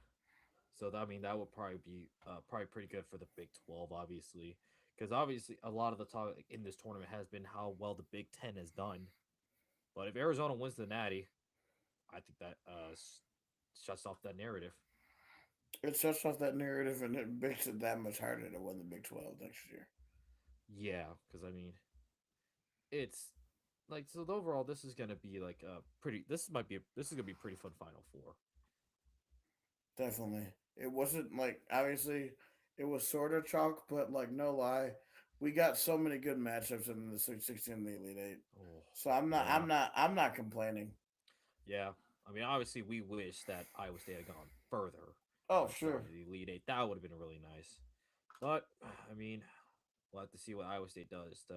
so that, I mean that would probably be probably pretty good for the Big 12, obviously, because obviously a lot of the talk in this tournament has been how well the Big 10 has done. But if Arizona wins the Natty, I think that shuts off that narrative. It shuts off that narrative and it makes it that much harder to win the Big 12 next year. Yeah, because I mean it's like, so overall this is gonna be like a pretty. This is gonna be pretty fun Final Four. Definitely. It wasn't like obviously it was sort of chalk, but like no lie, we got so many good matchups in the Sweet 16 and the Elite Eight. Oh So I'm not yeah, I'm not I'm not complaining. yeah. I mean, obviously we wish that Iowa State had gone further Oh and sure. started the Elite Eight. That would have been really nice. But I mean, we'll have to see what Iowa State does to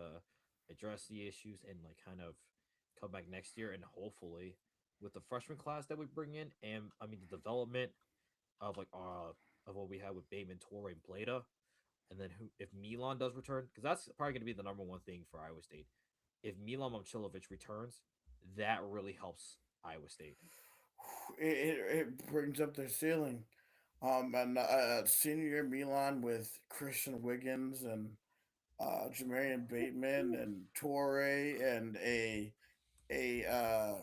address the issues and like kind of come back next year, and hopefully with the freshman class that we bring in, and I mean the development of what we had with Bateman, Torrey, and Blada, and then who if Milan does return, because that's probably going to be the number one thing for Iowa State. If Milan Momcilovic returns, that really helps Iowa State. It brings up their ceiling. And senior year Milan with Christian Wiggins and Jamarian Bateman and Torre and a a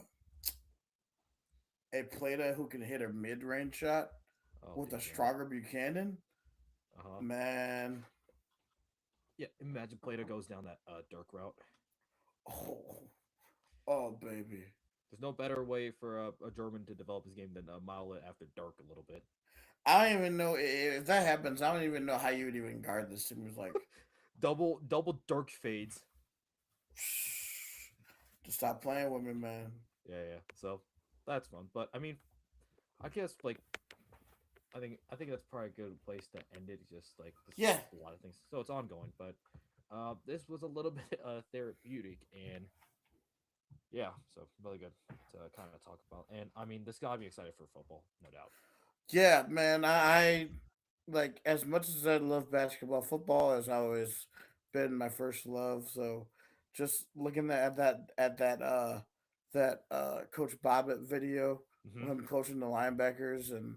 Plata who can hit a mid range shot Oh with a yeah. stronger Buchanan. Uh huh. Man, Yeah. Imagine Blada goes down that Dirk route. oh, oh baby. There's no better way for a German to develop his game than a mile it after Dirk a little bit. I don't even know if that happens. I don't even know how you would even guard this. It was like, Double Dirk fades. just stop playing with me, man. Yeah, yeah. So that's fun. But I mean, I guess like I think that's probably a good place to end it. Just like this is Yeah, a lot of things, so it's ongoing. But this was a little bit therapeutic, and yeah, so really good to kind of talk about. And I mean, this got me excited for football, no doubt. yeah, man. I like as much as I love basketball, football has always been my first love. So just looking at that Coach Bobbitt video Hmm. of him coaching the linebackers and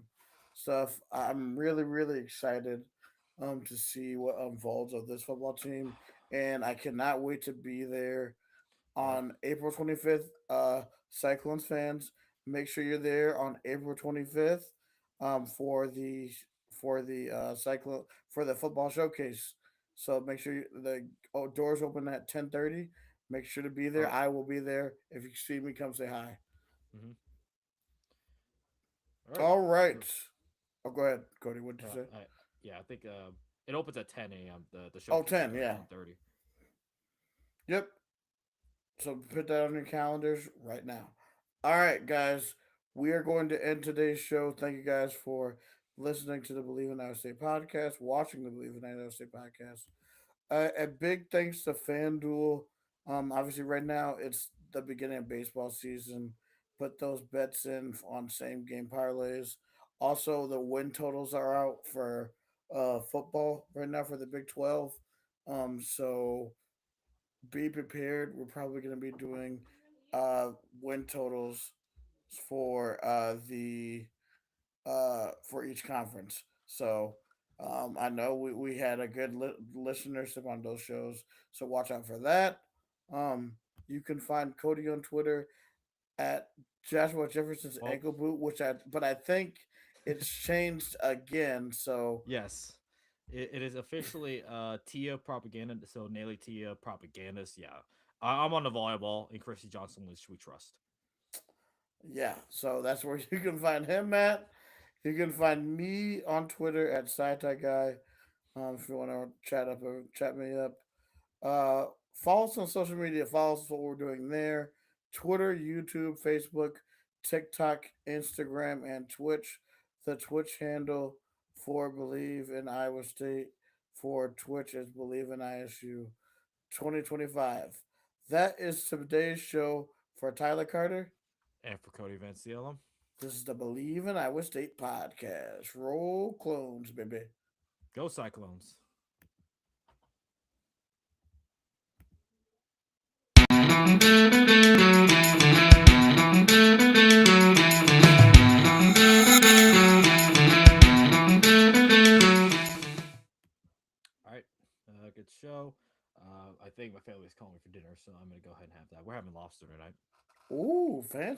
stuff, I'm really excited to see what unfolds of this football team, and I cannot wait to be there Yep. on April 25th. Cyclones fans, make sure you're there on April 25th for the Cyclone for the football showcase. So make sure the doors open at 10:30. Make sure to be there. Oh. I will be there. If you see me, come say hi. Hmm. All right. All right. So Oh, go ahead, Cody. What did you say? I yeah, I think it opens at 10 a.m. The Oh, showcase is 10. at Yeah. 10:30. Yep. So put that on your calendars right now. All right, guys. We are going to end today's show. Thank you guys for listening to the Believe in Iowa State podcast, watching the Believe in Iowa State podcast. A big thanks to FanDuel. Obviously, right now it's the beginning of baseball season. Put those bets in on same game parlays. Also, the win totals are out for football right now for the Big 12. So be prepared. We're probably going to be doing win totals for the for each conference. So I know we had a good listenership on those shows, so watch out for that. Um, you can find Cody on Twitter at Joshua Jefferson's Well, ankle boot, but I think it's changed again. So yes. It is officially Tia propaganda. So Nelly Tia propagandist. Yeah. I'm on the volleyball, and Chrissy Johnson, which we trust. yeah, so that's where you can find him at. You can find me on Twitter at SciTech Guy. If you want to chat up or chat me up, uh, follow us on social media. Follow us what we're doing there: Twitter, YouTube, Facebook, TikTok, Instagram, and Twitch. The Twitch handle for Bleav in Iowa State for Twitch is Bleav in ISU 2025. That is today's show for Tyler Carter. And for Cody Van Sealem, This is the Bleav in Iowa State podcast. Roll clones, baby. go Cyclones. All right, good show. I think my family's calling me for dinner, so I'm gonna go ahead and have that. We're having lobster tonight. Ooh, fancy.